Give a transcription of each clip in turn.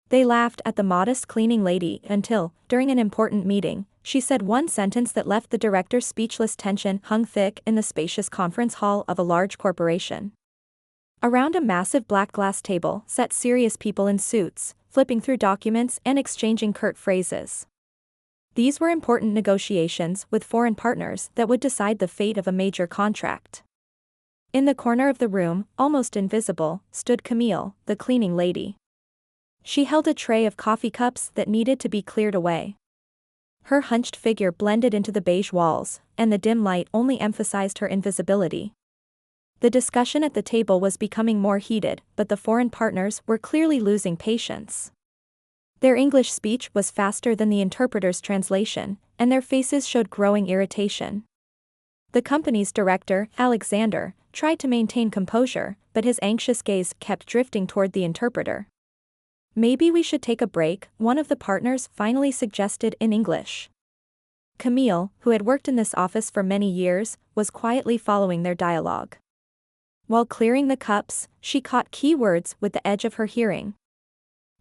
They laughed at the modest cleaning lady until, during an important meeting, she said one sentence that left the director speechless. Tension hung thick in the spacious conference hall of a large corporation. Around a massive black glass table sat serious people in suits, flipping through documents and exchanging curt phrases. These were important negotiations with foreign partners that would decide the fate of a major contract. In the corner of the room, almost invisible, stood Camille, the cleaning lady. She held a tray of coffee cups that needed to be cleared away. Her hunched figure blended into the beige walls, and the dim light only emphasized her invisibility. The discussion at the table was becoming more heated, but the foreign partners were clearly losing patience. Their English speech was faster than the interpreter's translation, and their faces showed growing irritation. The company's director, Alexander, tried to maintain composure, but his anxious gaze kept drifting toward the interpreter. "Maybe we should take a break," one of the partners finally suggested in English. Camille, who had worked in this office for many years, was quietly following their dialogue. While clearing the cups, she caught key words with the edge of her hearing.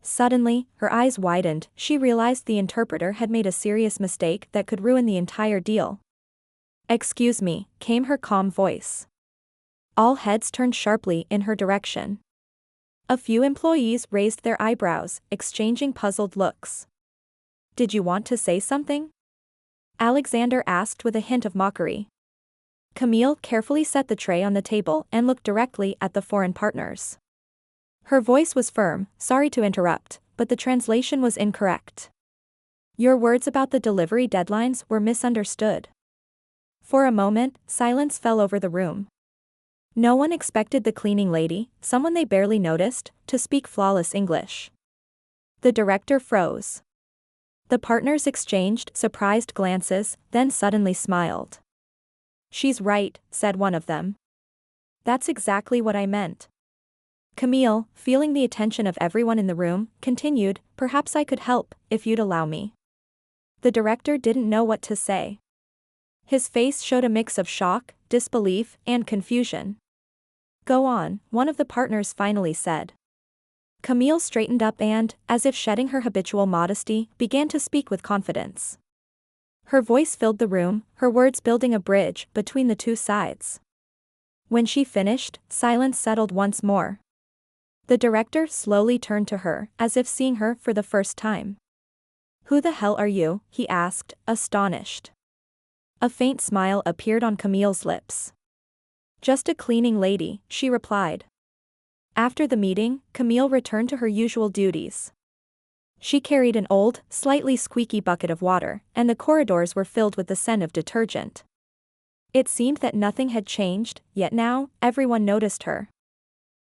Suddenly, her eyes widened. She realized the interpreter had made a serious mistake that could ruin the entire deal. "Excuse me," came her calm voice. All heads turned sharply in her direction. A few employees raised their eyebrows, exchanging puzzled looks. "Did you want to say something?" Alexander asked with a hint of mockery. Camille carefully set the tray on the table and looked directly at the foreign partners. Her voice was firm. "Sorry to interrupt, but the translation was incorrect. Your words about the delivery deadlines were misunderstood." For a moment, silence fell over the room. No one expected the cleaning lady, someone they barely noticed, to speak flawless English. The director froze. The partners exchanged surprised glances, then suddenly smiled. "She's right," said one of them. "That's exactly what I meant." Camille, feeling the attention of everyone in the room, continued, "Perhaps I could help, if you'd allow me." The director didn't know what to say. His face showed a mix of shock, disbelief, and confusion. "Go on," one of the partners finally said. Camille straightened up and, as if shedding her habitual modesty, began to speak with confidence. Her voice filled the room, her words building a bridge between the two sides. When she finished, silence settled once more. The director slowly turned to her, as if seeing her for the first time. "Who the hell are you?" he asked, astonished. A faint smile appeared on Camille's lips. "Just a cleaning lady," she replied. After the meeting, Camille returned to her usual duties. She carried an old, slightly squeaky bucket of water, and the corridors were filled with the scent of detergent. It seemed that nothing had changed, yet now, everyone noticed her.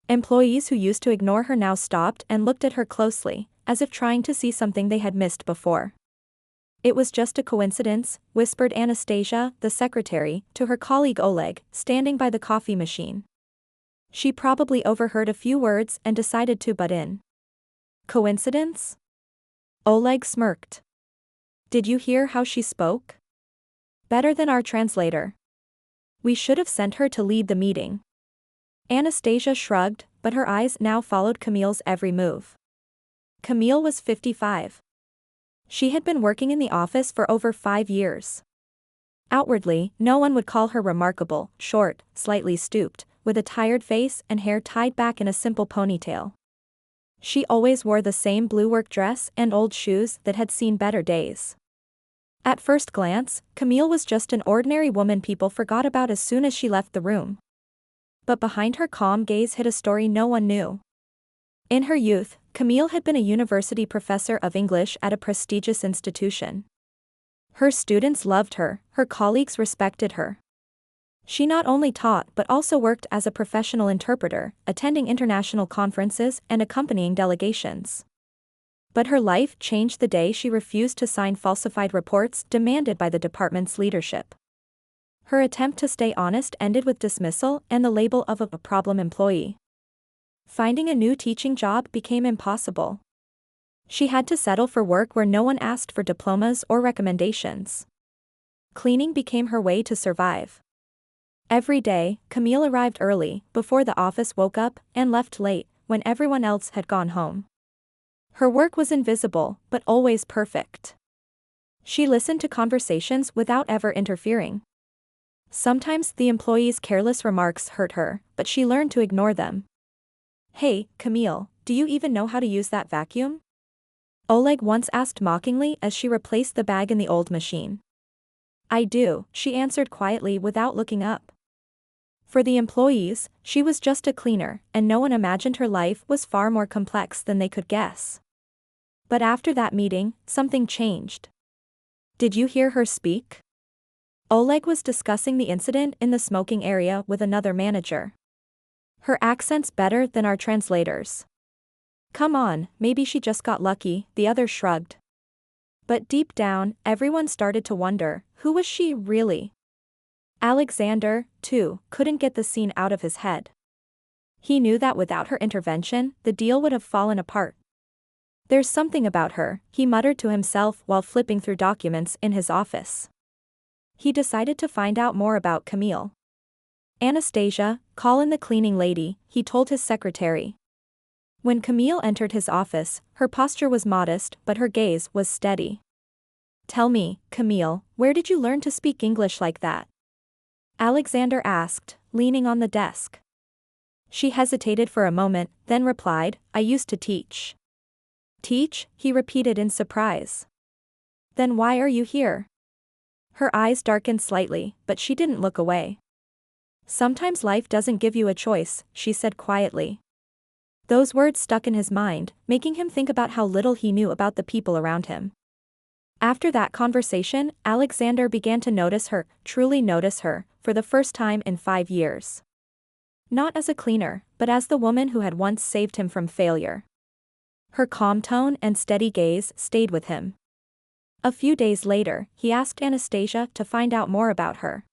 Employees who used to ignore her now stopped and looked at her closely, as if trying to see something they had missed before. "It was just a coincidence," whispered Anastasia, the secretary, to her colleague Oleg, standing by the coffee machine. "She probably overheard a few words and decided to butt in." "Coincidence?" Oleg smirked. "Did you hear how she spoke? Better than our translator. We should have sent her to lead the meeting." Anastasia shrugged, but her eyes now followed Camille's every move. Camille was 55. She had been working in the office for over 5 years. Outwardly, no one would call her remarkable, short, slightly stooped, with a tired face and hair tied back in a simple ponytail. She always wore the same blue work dress and old shoes that had seen better days. At first glance, Camille was just an ordinary woman people forgot about as soon as she left the room. But behind her calm gaze hid a story no one knew. In her youth, Camille had been a university professor of English at a prestigious institution. Her students loved her, her colleagues respected her. She not only taught but also worked as a professional interpreter, attending international conferences and accompanying delegations. But her life changed the day she refused to sign falsified reports demanded by the department's leadership. Her attempt to stay honest ended with dismissal and the label of a problem employee. Finding a new teaching job became impossible. She had to settle for work where no one asked for diplomas or recommendations. Cleaning became her way to survive. Every day, Camille arrived early, before the office woke up, and left late, when everyone else had gone home. Her work was invisible, but always perfect. She listened to conversations without ever interfering. Sometimes the employees' careless remarks hurt her, but she learned to ignore them. "Hey, Camille, do you even know how to use that vacuum?" Oleg once asked mockingly as she replaced the bag in the old machine. "I do," she answered quietly without looking up. For the employees, she was just a cleaner, and no one imagined her life was far more complex than they could guess. But after that meeting, something changed. Did you hear her speak? Oleg was discussing the incident in the smoking area with another manager. "Her accent's better than our translators." "Come on, maybe she just got lucky," the other shrugged. But deep down, everyone started to wonder, who was she really? Alexander, too, couldn't get the scene out of his head. He knew that without her intervention, the deal would have fallen apart. "There's something about her," he muttered to himself while flipping through documents in his office. He decided to find out more about Camille. "Anastasia, call in the cleaning lady," he told his secretary. When Camille entered his office, her posture was modest but her gaze was steady. "Tell me, Camille, where did you learn to speak English like that?" Alexander asked, leaning on the desk. She hesitated for a moment, then replied, "I used to teach." "Teach?" he repeated in surprise. "Then why are you here?" Her eyes darkened slightly, but she didn't look away. "Sometimes life doesn't give you a choice," she said quietly. Those words stuck in his mind, making him think about how little he knew about the people around him. After that conversation, Alexander began to notice her, truly notice her, for the first time in 5 years. Not as a cleaner, but as the woman who had once saved him from failure. Her calm tone and steady gaze stayed with him. A few days later, he asked Anastasia to find out more about her.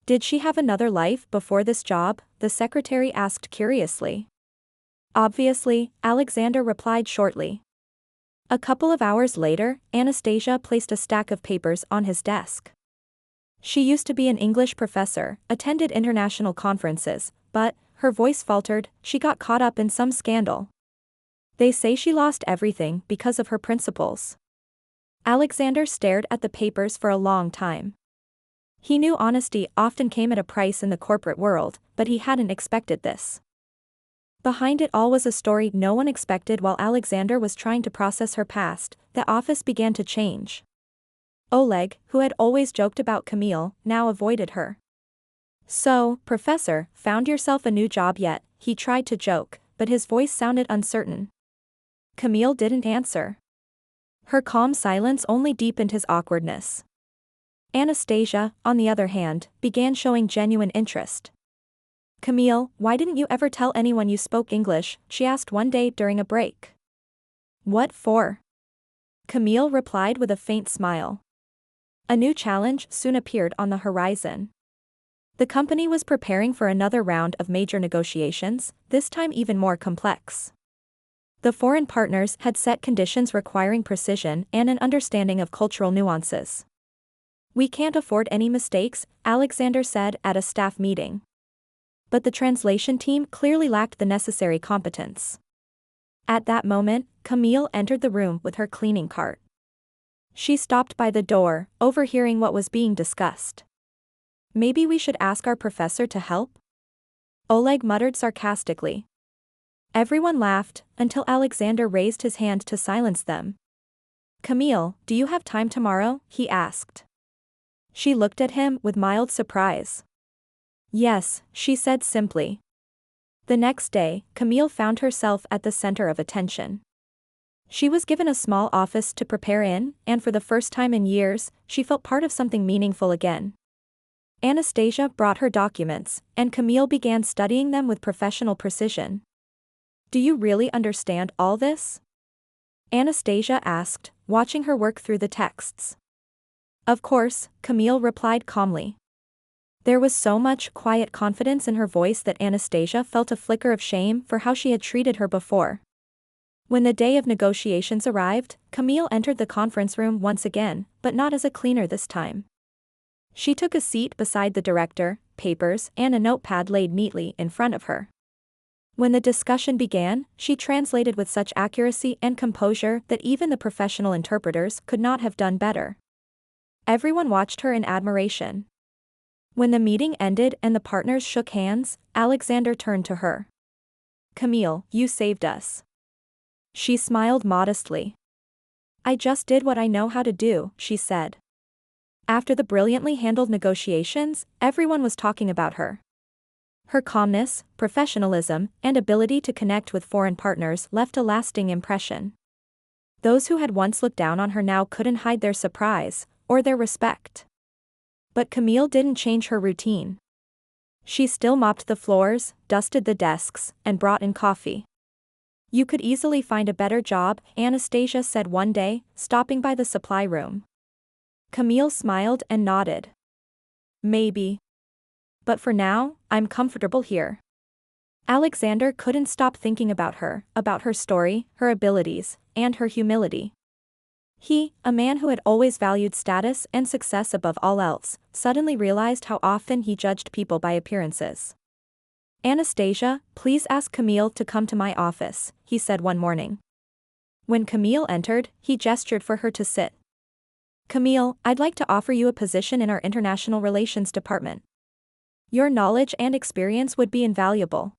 "Did she have another life before this job?" the secretary asked curiously. "Obviously," Alexander replied shortly. A couple of hours later, Anastasia placed a stack of papers on his desk. She used to be an English professor, attended international conferences, but, her voice faltered, she got caught up in some scandal. "They say she lost everything because of her principles." Alexander stared at the papers for a long time. He knew honesty often came at a price in the corporate world, but he hadn't expected this. Behind it all was a story no one expected. While Alexander was trying to process her past, the office began to change. Oleg, who had always joked about Camille, now avoided her. "So, Professor, found yourself a new job yet?" he tried to joke, but his voice sounded uncertain. Camille didn't answer. Her calm silence only deepened his awkwardness. Anastasia, on the other hand, began showing genuine interest. "Camille, why didn't you ever tell anyone you spoke English?" she asked one day during a break. "What for?" Camille replied with a faint smile. A new challenge soon appeared on the horizon. The company was preparing for another round of major negotiations, this time even more complex. The foreign partners had set conditions requiring precision and an understanding of cultural nuances. "We can't afford any mistakes," Alexander said at a staff meeting. But the translation team clearly lacked the necessary competence. At that moment, Camille entered the room with her cleaning cart. She stopped by the door, overhearing what was being discussed. "Maybe we should ask our professor to help?" Oleg muttered sarcastically. Everyone laughed, until Alexander raised his hand to silence them. "Camille, do you have time tomorrow?" he asked. She looked at him with mild surprise. "Yes," she said simply. The next day, Camille found herself at the center of attention. She was given a small office to prepare in, and for the first time in years, she felt part of something meaningful again. Anastasia brought her documents, and Camille began studying them with professional precision. "Do you really understand all this?" Anastasia asked, watching her work through the texts. "Of course," Camille replied calmly. There was so much quiet confidence in her voice that Anastasia felt a flicker of shame for how she had treated her before. When the day of negotiations arrived, Camille entered the conference room once again, but not as a cleaner this time. She took a seat beside the director, papers and a notepad laid neatly in front of her. When the discussion began, she translated with such accuracy and composure that even the professional interpreters could not have done better. Everyone watched her in admiration. When the meeting ended and the partners shook hands, Alexander turned to her. "Camille, you saved us." She smiled modestly. "I just did what I know how to do," she said. After the brilliantly handled negotiations, everyone was talking about her. Her calmness, professionalism, and ability to connect with foreign partners left a lasting impression. Those who had once looked down on her now couldn't hide their surprise, or their respect. But Camille didn't change her routine. She still mopped the floors, dusted the desks, and brought in coffee. "You could easily find a better job," Anastasia said one day, stopping by the supply room. Camille smiled and nodded. "Maybe. But for now, I'm comfortable here." Alexander couldn't stop thinking about her story, her abilities, and her humility. He, a man who had always valued status and success above all else, suddenly realized how often he judged people by appearances. "Anastasia, please ask Camille to come to my office," he said one morning. When Camille entered, he gestured for her to sit. "Camille, I'd like to offer you a position in our international relations department. Your knowledge and experience would be invaluable."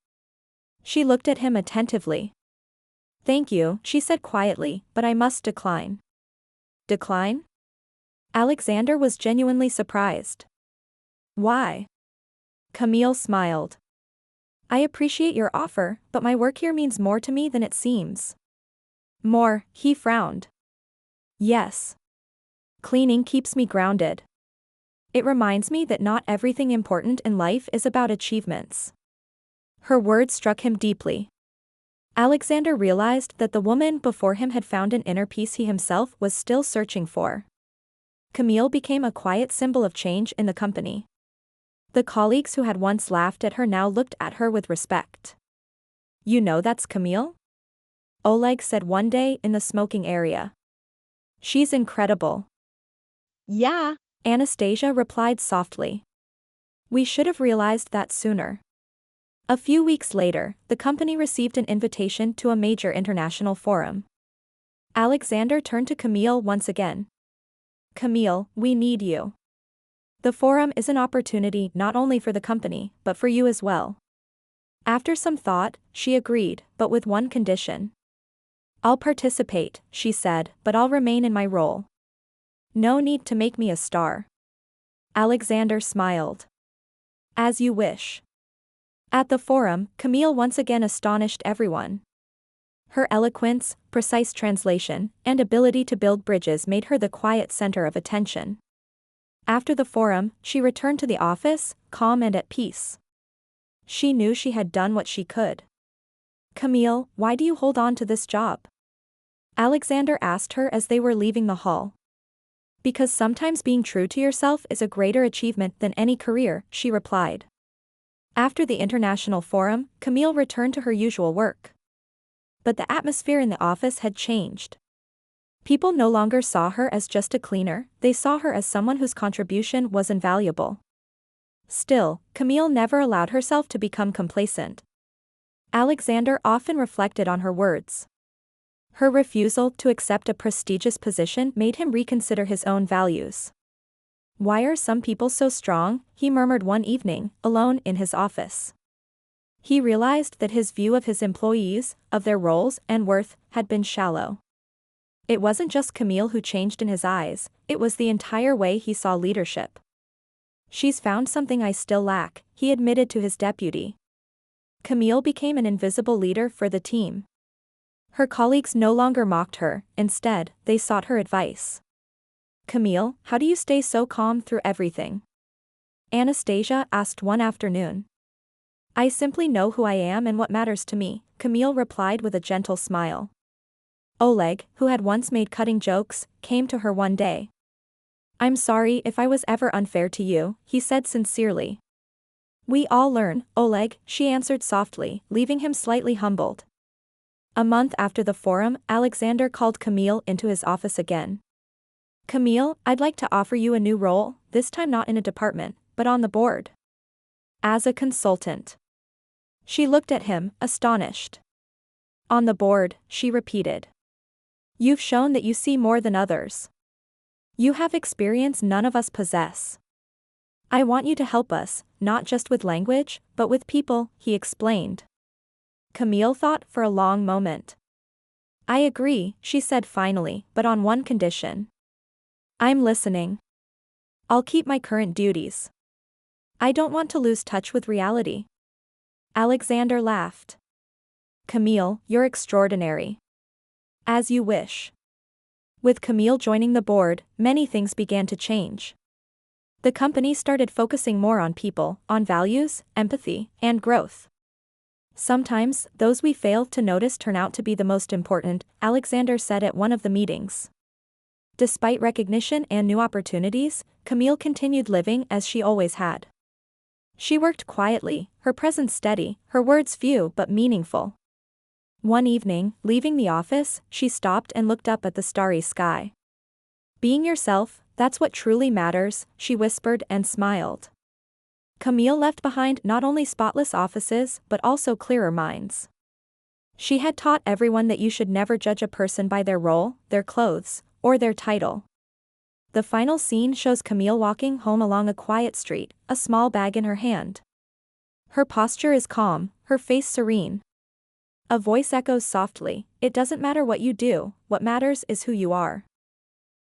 She looked at him attentively. "Thank you," she said quietly, "but I must decline." "Decline?" Alexander was genuinely surprised. "Why?" Camille smiled. "I appreciate your offer, but my work here means more to me than it seems." "More," he frowned. "Yes. Cleaning keeps me grounded. It reminds me that not everything important in life is about achievements." Her words struck him deeply. Alexander realized that the woman before him had found an inner peace he himself was still searching for. Camille became a quiet symbol of change in the company. The colleagues who had once laughed at her now looked at her with respect. "You know that's Camille?" Oleg said one day in the smoking area. "She's incredible." "Yeah," Anastasia replied softly. "We should have realized that sooner." A few weeks later, the company received an invitation to a major international forum. Alexander turned to Camille once again. "Camille, we need you. The forum is an opportunity not only for the company, but for you as well." After some thought, she agreed, but with one condition. "I'll participate," she said, "but I'll remain in my role. No need to make me a star." Alexander smiled. "As you wish." At the forum, Camille once again astonished everyone. Her eloquence, precise translation, and ability to build bridges made her the quiet center of attention. After the forum, she returned to the office, calm and at peace. She knew she had done what she could. "Camille, why do you hold on to this job?" Alexander asked her as they were leaving the hall. "Because sometimes being true to yourself is a greater achievement than any career," she replied. After the international forum, Camille returned to her usual work. But the atmosphere in the office had changed. People no longer saw her as just a cleaner, they saw her as someone whose contribution was invaluable. Still, Camille never allowed herself to become complacent. Alexander often reflected on her words. Her refusal to accept a prestigious position made him reconsider his own values. "Why are some people so strong?" he murmured one evening, alone in his office. He realized that his view of his employees, of their roles and worth, had been shallow. It wasn't just Camille who changed in his eyes, it was the entire way he saw leadership. "She's found something I still lack," he admitted to his deputy. Camille became an invisible leader for the team. Her colleagues no longer mocked her, instead, they sought her advice. "Camille, how do you stay so calm through everything?" Anastasia asked one afternoon. "I simply know who I am and what matters to me," Camille replied with a gentle smile. Oleg, who had once made cutting jokes, came to her one day. "I'm sorry if I was ever unfair to you," he said sincerely. "We all learn, Oleg," she answered softly, leaving him slightly humbled. A month after the forum, Alexander called Camille into his office again. "Camille, I'd like to offer you a new role, this time not in a department, but on the board. As a consultant." She looked at him, astonished. On the board, she repeated. You've shown that you see more than others. You have experience none of us possess. I want you to help us, not just with language, but with people, he explained. Camille thought for a long moment. I agree, she said finally, but on one condition. I'm listening. I'll keep my current duties. I don't want to lose touch with reality. Alexander laughed. Camille, you're extraordinary. As you wish. With Camille joining the board, many things began to change. The company started focusing more on people, on values, empathy, and growth. Sometimes, those we fail to notice turn out to be the most important, Alexander said at one of the meetings. Despite recognition and new opportunities, Camille continued living as she always had. She worked quietly, her presence steady, her words few but meaningful. One evening, leaving the office, she stopped and looked up at the starry sky. Being yourself, that's what truly matters, she whispered and smiled. Camille left behind not only spotless offices but also clearer minds. She had taught everyone that you should never judge a person by their role, their clothes, or their title. The final scene shows Camille walking home along a quiet street, a small bag in her hand. Her posture is calm, her face serene. A voice echoes softly, it doesn't matter what you do, what matters is who you are.